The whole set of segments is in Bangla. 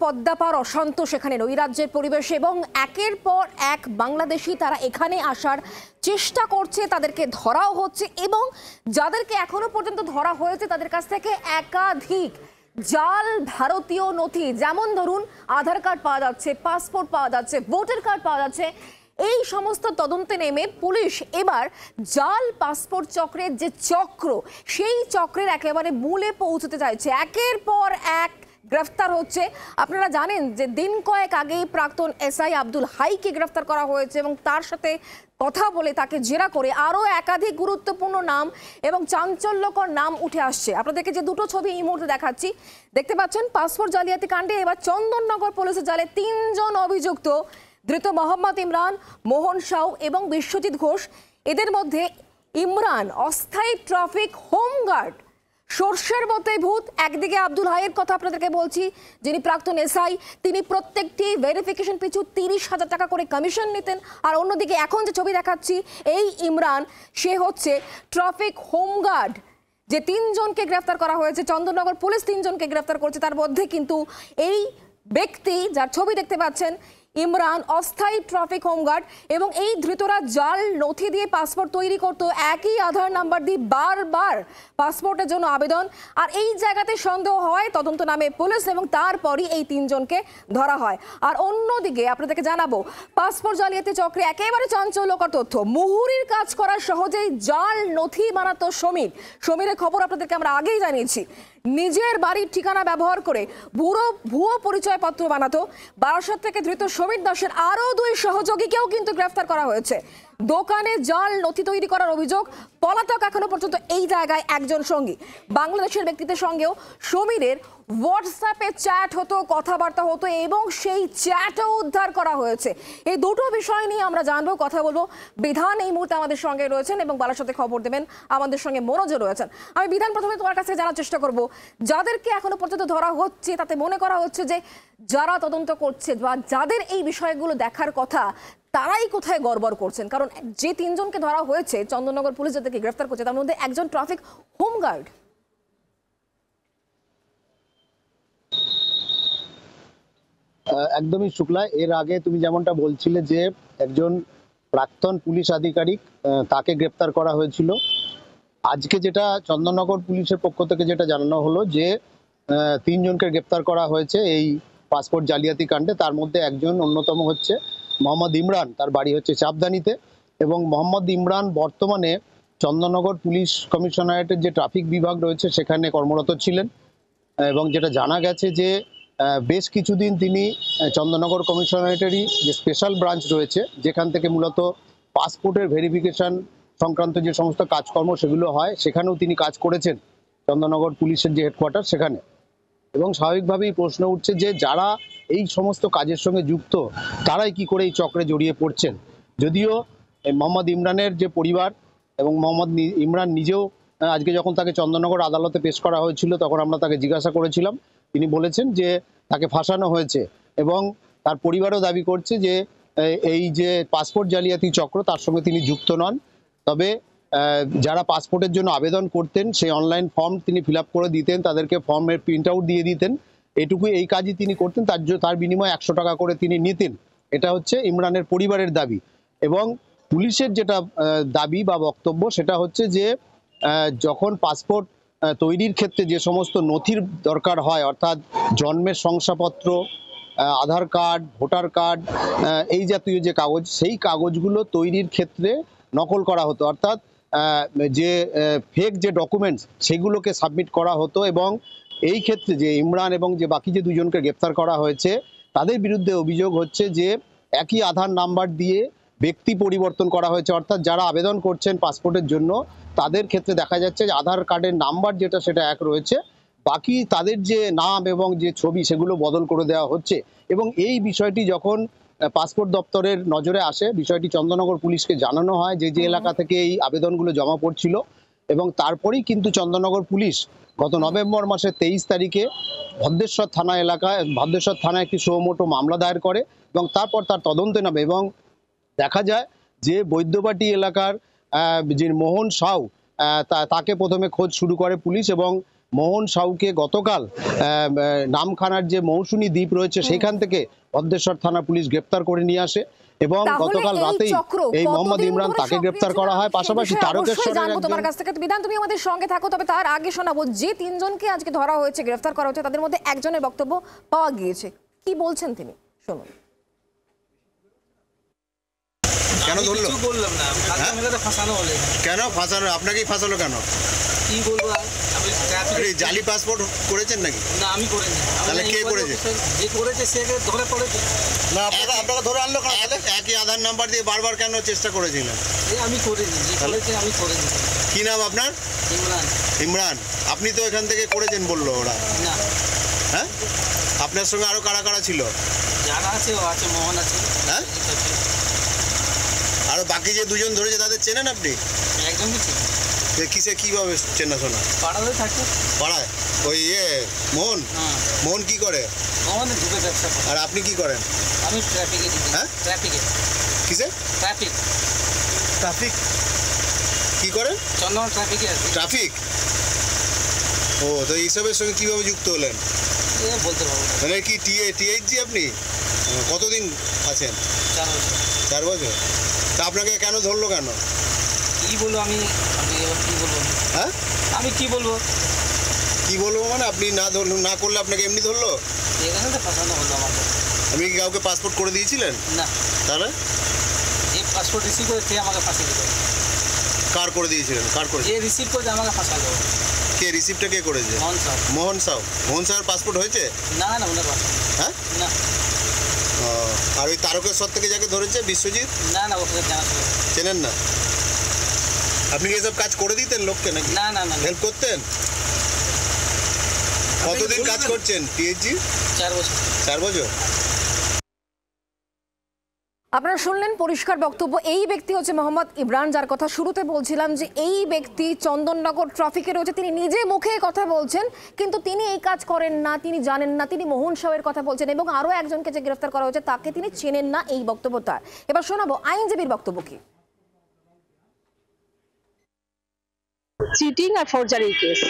পদ্মা পার অশান্ত সেখানে নৈরাজ্যের পরিবেশ এবং একের পর এক বাংলাদেশি তারা এখানে আসার চেষ্টা করছে, তাদেরকে ধরাও হচ্ছে এবং যাদেরকে এখনো পর্যন্ত ধরা হয়েছে তাদের কাছ থেকে একাধিক জাল ভারতীয় নথি, যেমন ধরুন আধার কার্ড পাওয়া যাচ্ছে, পাসপোর্ট পাওয়া যাচ্ছে, ভোটার কার্ড পাওয়া যাচ্ছে। এই সমস্ত তদন্তে নেমে পুলিশ এবার জাল পাসপোর্ট চক্রের যে চক্র, সেই চক্রের একেবারে মূলে পৌঁছতে চাইছে। একের পর এক গ্রেফতার হচ্ছে। আপনারা জানেন যে দিন কয়েক আগেই প্রাক্তন এসআই আব্দুল হাইকে গ্রেফতার করা হয়েছে এবং তার সাথে কথা বলে তাকে জেরা করে আরও একাধিক গুরুত্বপূর্ণ নাম এবং চাঞ্চল্যকর নাম উঠে আসছে। আপনাদেরকে যে দুটো ছবি এই মুহূর্তে দেখাচ্ছি, দেখতে পাচ্ছেন পাসপোর্ট জালিয়াতি কাণ্ডে এবার চন্দননগর পুলিশের জালে ৩ জন অভিযুক্ত ধৃত মোহাম্মদ ইমরান, মোহন সাউ এবং বিশ্বজিৎ ঘোষ। এদের মধ্যে ইমরান অস্থায়ী ট্রাফিক হোমগার্ড, সর্ষের মতো ভূত। একদিকে আব্দুল হাইয়ের কথা আপনাদেরকে বলছি, যিনি প্রাক্তন এসআই, তিনি প্রত্যেকটি ভেরিফিকেশন পিছু ৩০,০০০ টাকা করে কমিশন নিতেন। আর অন্যদিকে এখন যে ছবি দেখাচ্ছি, এই ইমরান, সে হচ্ছে ট্রাফিক হোমগার্ড। যে ৩ জনকে গ্রেফতার করা হয়েছে, চন্দননগর পুলিশ ৩ জনকে গ্রেফতার করছে, তার মধ্যে কিন্তু এই ব্যক্তি যার ছবি দেখতে পাচ্ছেন, ইমরান অস্থায়ী ট্রাফিক হোমগার্ড। এবং এই ধৃতরা জাল নথি দিয়ে পাসপোর্ট তৈরি করতো, একই আধার নাম্বার দিয়ে বারবার পাসপোর্টের জন্য আবেদন। আর এই জায়গাতে সন্দেহ হয়, তদন্ত নামে পুলিশ এবং তারপরই এই ৩ জনকে ধরা হয়। আর অন্যদিকে আপনাদেরকে জানাবো, পাসপোর্ট জালিয়াতি চক্রে একেবারে চাঞ্চল্যকর তথ্য। মুহুরির কাজ করার সহজেই জাল নথি বানাতো সমীরের খবর আপনাদেরকে আমরা আগেই জানিয়েছি। নিজের বাড়ির ঠিকানা ব্যবহার করে ভুয়ো পরিচয়পত্র বানাতো। বারাসত থেকে ধৃত সমীর দাসের আরও 2 সহযোগীকেও কিন্তু গ্রেফতার করা হয়েছে। দোকানে জাল নথি তৈরি করার অভিযোগ, পলাতক এখনো পর্যন্ত এই জায়গায় একজন সঙ্গী। বাংলাদেশের ব্যক্তিদের সঙ্গেও সমীরের হোয়াটসঅ্যাপে চ্যাট হতো, কথাবার্তা হতো এবং সেই চ্যাটও উদ্ধার করা হয়েছে। এই দুটো বিষয় নিয়ে আমরা জানবো, কথা বলবো। বিধান এই মুহূর্তে আমাদের সঙ্গে রয়েছেন এবং বারাসতে খবর দেবেন আমাদের সঙ্গে মনোজও রয়েছেন। আমি বিধান, প্রথমে তোমার কাছে জানার চেষ্টা করব, যাদেরকে এখনো পর্যন্ত ধরা হচ্ছে তাতে মনে করা হচ্ছে যে যারা তদন্ত করছে বা যাদের এই বিষয়গুলো দেখার কথা, তারাই কোথায় গড়বড় করছেন। কারণ যে ৩ জনকে ধরা হয়েছে, চন্দননগর পুলিশ যাদেরকে গ্রেফতার করছে, তার মধ্যে একজন ট্রাফিক হোমগার্ড। একদমই শুক্লা, এর আগে তুমি যেমনটা বলছিলে যে একজন প্রাক্তন পুলিশ আধিকারিক, তাকে গ্রেপ্তার করা হয়েছিল। আজকে যেটা চন্দননগর পুলিশের পক্ষ থেকে যেটা জানানো হলো যে ৩ জনকে গ্রেপ্তার করা হয়েছে এই পাসপোর্ট জালিয়াতি কাণ্ডে। তার মধ্যে একজন অন্যতম হচ্ছে মোহাম্মদ ইমরান, তার বাড়ি হচ্ছে চাপদানিতে। এবং মোহাম্মদ ইমরান বর্তমানে চন্দননগর পুলিশ কমিশনারেটের যে ট্রাফিক বিভাগ রয়েছে সেখানে কর্মরত ছিলেন। এবং যেটা জানা গেছে যে বেশ কিছুদিন তিনি চন্দননগর কমিশনারেটেরই যে স্পেশাল ব্রাঞ্চ রয়েছে, যেখান থেকে মূলত পাসপোর্টের ভেরিফিকেশন সংক্রান্ত যে সমস্ত কাজকর্ম সেগুলো হয়, সেখানেও তিনি কাজ করেছেন, চন্দননগর পুলিশের যে হেডকোয়ার্টার সেখানে। এবং স্বাভাবিকভাবেই প্রশ্ন উঠছে যে যারা এই সমস্ত কাজের সঙ্গে যুক্ত, তারাই কি করে এই চক্রে জড়িয়ে পড়ছেন। যদিও মোহাম্মদ ইমরানের যে পরিবার এবং মোহাম্মদ ইমরান নিজেও আজকে যখন তাকে চন্দননগর আদালতে পেশ করা হয়েছিল, তখন আমরা তাকে জিজ্ঞাসা করেছিলাম, তিনি বলেছেন যে তাকে ফাঁসানো হয়েছে। এবং তার পরিবারও দাবি করছে যে এই যে পাসপোর্ট জালিয়াতি চক্র, তার সঙ্গে তিনি যুক্ত নন। তবে যারা পাসপোর্টের জন্য আবেদন করতেন, সেই অনলাইন ফর্ম তিনি ফিল আপ করে দিতেন, তাদেরকে ফর্মের প্রিন্ট আউট দিয়ে দিতেন, এটুকুই এই কাজই তিনি করতেন। তার বিনিময়ে 100 টাকা করে তিনি নিতেন। এটা হচ্ছে ইমরানের পরিবারের দাবি। এবং পুলিশের যেটা দাবি বা বক্তব্য, সেটা হচ্ছে যে যখন পাসপোর্ট তৈরির ক্ষেত্রে যে সমস্ত নথির দরকার হয়, অর্থাৎ জন্মের শংসাপত্র, আধার কার্ড, ভোটার কার্ড, এই জাতীয় যে কাগজ, সেই কাগজগুলো তৈরির ক্ষেত্রে নকল করা হতো। অর্থাৎ যে ফেক যে ডকুমেন্টস, সেগুলোকে সাবমিট করা হতো। এবং এই ক্ষেত্রে যে ইমরান এবং যে বাকি যে 2 জনকে গ্রেপ্তার করা হয়েছে, তাদের বিরুদ্ধে অভিযোগ হচ্ছে যে একই আধার নাম্বার দিয়ে ব্যক্তি পরিবর্তন করা হয়েছে। অর্থাৎ যারা আবেদন করছেন পাসপোর্টের জন্য, তাদের ক্ষেত্রে দেখা যাচ্ছে যে আধার কার্ডের নাম্বার যেটা, সেটা এক রয়েছে, বাকি তাদের যে নাম এবং যে ছবি, সেগুলো বদল করে দেওয়া হচ্ছে। এবং এই বিষয়টি যখন পাসপোর্ট দপ্তরের নজরে আসে, বিষয়টি চন্দননগর পুলিশকে জানানো হয় যে এলাকা থেকে এই আবেদনগুলো জমা পড়ছিল। এবং তারপরেই কিন্তু চন্দননগর পুলিশ গত নভেম্বর মাসের 23 তারিখে ভদ্রেশ্বর থানায় একটি সুমোটো মামলা দায়ের করে এবং তারপর তার তদন্তে নামে। এবং দেখা যায় যে বৈদ্যবাটি এলাকার যে মোহন সাউ, তাকে প্রথমে খোঁজ শুরু করে পুলিশ। এবং মোহন সাউকে গতকাল নামখানার যে মৌসুমী দ্বীপ রয়েছে সেখান থেকে অদ্দেশ্বর থানা পুলিশ গ্রেপ্তার করে নিয়ে আসে এবং গতকাল রাতেই এই মোহাম্মদ ইমরান তাকে গ্রেপ্তার করা হয়। পাশাপাশি জানবো তোমার কাছ থেকে, বিধান তুমি আমাদের সঙ্গে থাকো। তবে তার আগে শোনাবো যে তিনজনকে আজকে ধরা হয়েছে, গ্রেফতার করা হয়েছে, তাদের মধ্যে একজনের বক্তব্য পাওয়া গিয়েছে। কি বলছেন তিনি, শুনুন। কেন ধরলো? কিছু বললাম না, আমাকে ফাঁসানো হলো। কেন ফাঁসানো? আপনাকেই ফাঁসালো কেন? কি বলবো আর, আমি জালি পাসপোর্ট করেছেন নাকি? না, আমি করিনি। তাহলে কে করেছে? যে করেছে সে ধরে পড়েছে। না, আপনারা ধরে আনলো কেন? একই আধার নাম্বার দিয়ে বারবার কেন চেষ্টা করেছিলেন? আমি করিনি, যে করেছে আমি করিনি। কি নাম আপনার? ইমরান। ইমরান, আপনি তো এখান থেকে করেছেন বললো ওরা। না। হ্যাঁ, আপনার সঙ্গে আরো কারা কারা ছিল? যারা আছে ও আছে, মোহন আছে। হ্যাঁ, আর বাকি যে দুজন ধরেছে তাদের চেনেন আপনি? একদমই চিনি। কিসে কিভাবে চেনাশোনা? পাড়াতে থাকে। পাড়ায় ওই মোহন? মোহন কি করে? মোহন দুটো ব্যবসা করে। আর আপনি কি করেন? আমি ট্রাফিকে। হ্যাঁ, ট্রাফিকে। কিসে? ট্রাফিক। ট্রাফিক কি করেন? চন্দন ট্রাফিকে আছে। ট্রাফিক? ও, তো এইসবের সঙ্গে কিভাবে যুক্ত হলেন? বলতে পারবো। মানে কি টিএইচজি আপনি? কতদিন আছেন? 4 বছর। 4 বছর? তা আপনাকে কেন ধরলো কেন? কি বলবো আমি কি বলবো? হ্যাঁ, আমি কি বলবো? কি বলবো মানে আপনি না করলে আপনাকে এমনি ধরলো? এখানে তো ফাঁসানো হলো আমাকে। আপনি কি কাউকে পাসপোর্ট করে দিয়েছিলেন? না। তাহলে যে পাসপোর্ট রিসিভ করে সে আমাকে ফাঁসিয়ে দিল। কার করে দিয়েছিলেন? কার করে? যে রিসিভ করে আমাকে ফাঁসালো। কে রিসিভটা কে করেছে? মোহন সাউ। মোহন সাউ? মোহন সাউয়ের পাসপোর্ট হয়েছে? না না, ওনার পাসপোর্ট। হ্যাঁ, না। আর ওই তারকেশ্বর থেকে যাকে ধরেছে বিশ্বজিৎ? না না, ওকে জানা চেনেন না। আপনি কি এসব কাজ করে দিতেন লোককে নাকি? না না না, হেল্প করতেন? কতদিন কাজ করছেন টিএইচজি? 4 বছর। 4 বছর? আপনারা শুনলেন পরিষ্কার বক্তব্য। এই ব্যক্তি হচ্ছে মোহাম্মদ ইমরান, যার কথা শুরুতে বলছিলাম যে এই ব্যক্তি চন্দননগর ট্রাফিকে রয়েছে। তিনি নিজে মুখে কথা বলছেন, কিন্তু তিনি এই কাজ করেন না, তিনি জানেন না। তিনি মোহন সাউয়ের কথা বলছেন এবং আরো একজনকে যে গ্রেফতার করা হয়েছে তাকে তিনি চেনেন না, এই বক্তব্য তার। এবার শোনাবো আইনজীবীর বক্তব্য কি। চিটিং আর ফরজারির কেস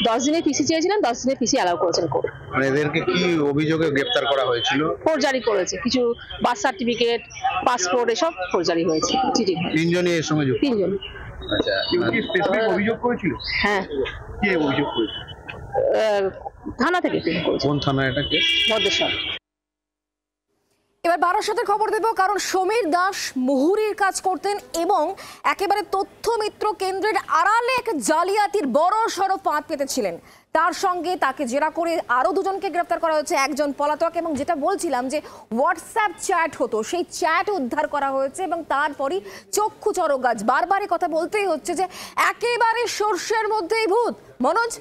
10 দিনের পিসি চেয়েছিলেন, 10 দিনের পিসি অ্যালাউ করেছেন কোর্ট। মানে এদেরকে কি অভিযোগে গ্রেফতার করা হয়েছিল? ফরজারি করেছে, কিছু বার্থ সার্টিফিকেট, পাসপোর্ট এসব ফরজারি হয়েছে। চিটিং। তিনজনই এর সঙ্গে যুক্ত? 3 জন। আচ্ছা, কি স্পেসিফিক অভিযোগ করেছিল? হ্যাঁ। কে অভিযোগ করেছিল? থানা থেকে করেছে। কোন থানা এটা? কে? ভদ্রেশ্বর। এবার বারাসাতের খবর দেব, কারণ সমীর দাস মুহুরির কাজ করতেন এবং একেবারে তথ্য মিত্র কেন্দ্রের আড়ালে এক জালিয়াতির বড় সড়ো ফাঁদ পেতেছিলেন। তার সঙ্গে তাকে জেরা করে আরো দুজনকে গ্রেফতার করা হয়েছে, একজন পলাতক। এবং যেটা বলছিলাম যে হোয়াটসঅ্যাপ চ্যাট হতো, সেই চ্যাট উদ্ধার করা হয়েছে এবং তারপরই চক্ষু চড়ক গাছ। বারবারই কথা বলতেই হচ্ছে যে একেবারে সর্ষের মধ্যেই ভূত। মনোজ,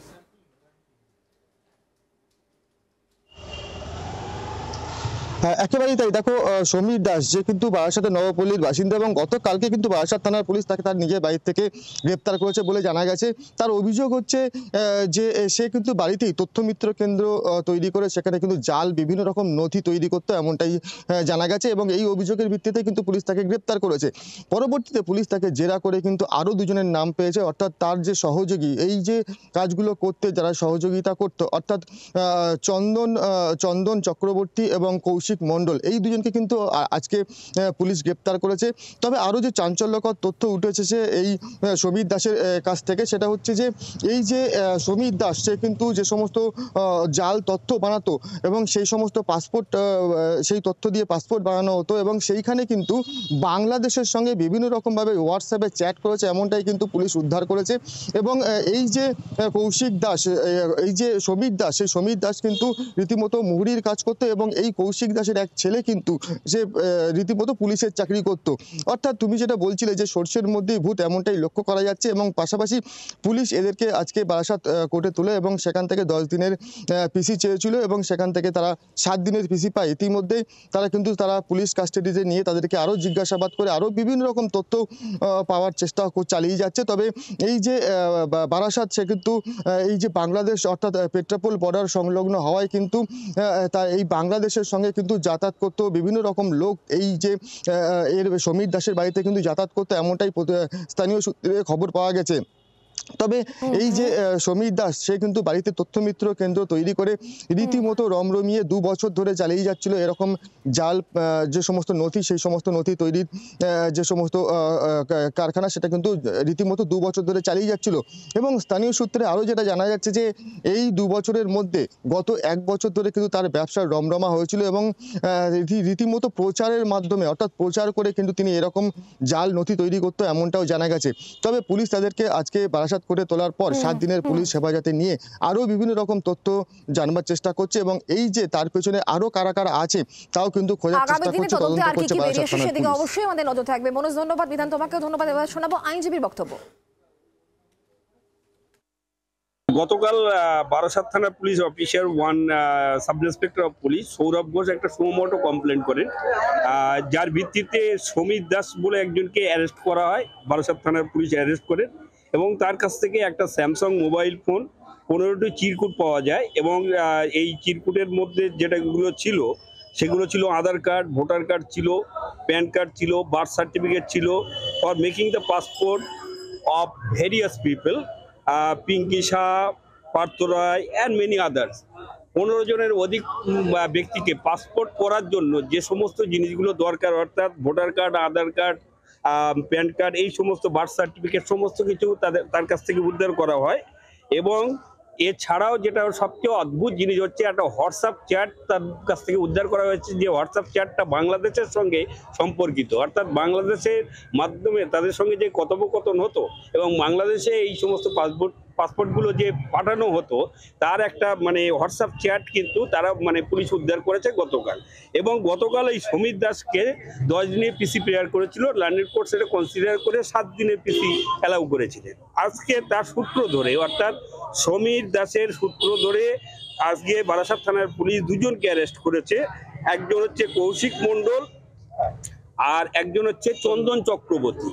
একেবারেই তাই। দেখো, সমীর দাস যে কিন্তু বারাসাতের নবপল্লীর বাসিন্দা এবং গতকালকে কিন্তু বারাসাত থানার পুলিশ তাকে তার নিজের বাড়ি থেকে গ্রেপ্তার করেছে বলে জানা গেছে। তার অভিযোগ হচ্ছে যে সে কিন্তু বাড়িতেই তথ্যমিত্র কেন্দ্র তৈরি করে সেখানে কিন্তু জাল বিভিন্ন রকম নথি তৈরি করতো, এমনটাই জানা গেছে। এবং এই অভিযোগের ভিত্তিতে কিন্তু পুলিশ তাকে গ্রেপ্তার করেছে। পরবর্তীতে পুলিশ তাকে জেরা করে কিন্তু আরও দুজনের নাম পেয়েছে, অর্থাৎ তার যে সহযোগী, এই যে কাজগুলো করতে যারা সহযোগিতা করতো, অর্থাৎ চন্দন চক্রবর্তী এবং কৌশিক মণ্ডল, এই দুজনকে কিন্তু আজকে পুলিশ গ্রেপ্তার করেছে। তবে আরও যে চাঞ্চল্যকর তথ্য উঠে এসেছে এই সমীর দাসের কাছ থেকে, সেটা হচ্ছে যে এই যে সমীর দাস সে কিন্তু যে সমস্ত জাল তথ্য বানাতো এবং সেই সমস্ত পাসপোর্ট, সেই তথ্য দিয়ে পাসপোর্ট বানানো হতো এবং সেইখানে কিন্তু বাংলাদেশের সঙ্গে বিভিন্ন রকমভাবে হোয়াটসঅ্যাপে চ্যাট করেছে, এমনটাই কিন্তু পুলিশ উদ্ধার করেছে। এবং এই যে কৌশিক দাস, এই যে সমীর দাস, সেই সমীর দাস কিন্তু রীতিমতো মুহুরির কাজ করতো এবং এই কৌশিক দাসের এক ছেলে কিন্তু সে রীতিমতো পুলিশের চাকরি করত। অর্থাৎ তুমি যেটা বলছিলে যে সর্ষের মধ্যেই ভূত, এমনটাই লক্ষ্য করা যাচ্ছে। এবং পাশাপাশি পুলিশ এদেরকে আজকে বারাসাত কোর্টে তুলে এবং সেখান থেকে 10 দিনের পিসি চেয়েছিল এবং সেখান থেকে তারা 7 দিনের পিসি পায়। ইতিমধ্যেই তারা পুলিশ কাস্টাডিতে নিয়ে তাদেরকে আরও জিজ্ঞাসাবাদ করে আরও বিভিন্ন রকম তথ্য পাওয়ার চেষ্টা চালিয়ে যাচ্ছে। তবে এই যে বারাসাত, সে কিন্তু এই যে বাংলাদেশ অর্থাৎ পেট্রাপোল বর্ডার সংলগ্ন হওয়ায় কিন্তু এই বাংলাদেশের সঙ্গে কিন্তু যাতায়াত করতো বিভিন্ন রকম লোক, এই যে সমীর দাসের বাড়িতে কিন্তু যাতায়াত করতো, এমনটাই স্থানীয় সূত্রে খবর পাওয়া গেছে। তবে এই যে সমীর দাস, সে কিন্তু বাড়িতে তথ্যমিত্র কেন্দ্র তৈরি করে রীতিমতো রমরমিয়ে 2 বছর ধরে চালিয়ে যাচ্ছিল এরকম জাল যে সমস্ত নথি, সেই সমস্ত নথি তৈরির যে সমস্ত কারখানা, সেটা কিন্তু রীতিমতো 2 বছর ধরে চালিয়ে যাচ্ছিল। এবং স্থানীয় সূত্রে আরও যেটা জানা যাচ্ছে যে এই 2 বছরের মধ্যে গত 1 বছর ধরে কিন্তু তার ব্যবসার রমরমা হয়েছিল এবং রীতিমতো প্রচারের মাধ্যমে, অর্থাৎ প্রচার করে কিন্তু তিনি এরকম জাল নথি তৈরি করতো, এমনটাও জানা গেছে। তবে পুলিশ তাদেরকে আজকে বারাসাত করে তোলার পর 7 দিনের পুলিশ হেফাজতে নিয়ে আরও বিভিন্ন রকম তথ্য জানবার চেষ্টা করছে এবং এই যে তার পেছনে আরও কারা কারা আছে তাও কিন্তু খোঁজার চেষ্টা করছে, তদন্ত করছে বারাসাত থানার সেদিকে পুলিশ। অবশ্যই আমাদের নজর থাকবে। মনোজ, ধন্যবাদ। বিধান, তোমাকেও ধন্যবাদ। এবার শোনাবো আইনজীবীর বক্তব্য। গতকাল বারাসাত থানার police officer 1 sub inspector of police Sourav Ghosh একটা সুমোটো কমপ্লেন করেন, যার ভিত্তিতে সমীর দাস বলে একজনকে অ্যারেস্ট করা হয়। বারাসাত থানার পুলিশ অ্যারেস্ট করেন এবং তার কাছ থেকে একটা স্যামসাং মোবাইল ফোন, 15টি চিরকুট পাওয়া যায় এবং এই চিরকুটের মধ্যে যেটাগুলো ছিল সেগুলো ছিল আধার কার্ড, ভোটার কার্ড ছিল, প্যান কার্ড ছিল, বার্থ সার্টিফিকেট ছিল for making the passport of various people, Pinki Shah, Partha Roy and many others. 15 জনের অধিক ব্যক্তিকে পাসপোর্ট করার জন্য যে সমস্ত জিনিসগুলো দরকার, অর্থাৎ ভোটার কার্ড, আধার কার্ড, প্যান কার্ড, এই সমস্ত বার্থ সার্টিফিকেট সমস্ত কিছু তার কাছ থেকে উদ্ধার করা হয়। এবং এছাড়াও যেটা সবচেয়ে অদ্ভুত জিনিস হচ্ছে, একটা হোয়াটসঅ্যাপ চ্যাট তার কাছ থেকে উদ্ধার করা হয়েছে, যে হোয়াটসঅ্যাপ চ্যাটটা বাংলাদেশের সঙ্গে সম্পর্কিত, অর্থাৎ বাংলাদেশের মাধ্যমে তাদের সঙ্গে যে কথোপকথন হতো এবং বাংলাদেশে এই সমস্ত পাসপোর্টগুলো যে পাঠানো হতো তার একটা হোয়াটসঅ্যাপ চ্যাট কিন্তু তারা পুলিশ উদ্ধার করেছে গতকাল। এবং গতকাল এই সমীর দাসকে 10 দিনের পিসি প্রেয়ার করেছিল, লন্ডন কোর্ট সেটা কনসিডার করে 7 দিনের পিসি অ্যালাউ করেছিলেন। আজকে তার সূত্র ধরে, অর্থাৎ সমীর দাসের সূত্র ধরে আজকে বারাসাত থানার পুলিশ 2 জনকে অ্যারেস্ট করেছে। একজন হচ্ছে কৌশিক মণ্ডল আর একজন হচ্ছে চন্দন চক্রবর্তী।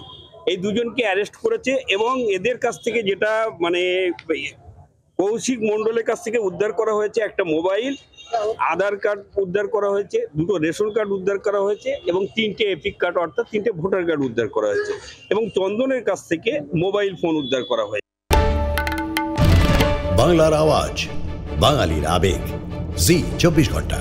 এই 2 জনকে অ্যারেস্ট করেছে এবং এদের কাছ থেকে যেটা কৌশিক মণ্ডলের কাছ থেকে উদ্ধার করা হয়েছে একটা মোবাইল, আধার কার্ড উদ্ধার করা হয়েছে, 2টো রেশন কার্ড উদ্ধার করা হয়েছে এবং 3টে এপিক কার্ড অর্থাৎ 3টে ভোটার কার্ড উদ্ধার করা হয়েছে এবং চন্দনের কাছ থেকে মোবাইল ফোন উদ্ধার করা হয়েছে। বাংলার আওয়াজ, বাঙালির আবেগ, জি 24 ঘন্টা।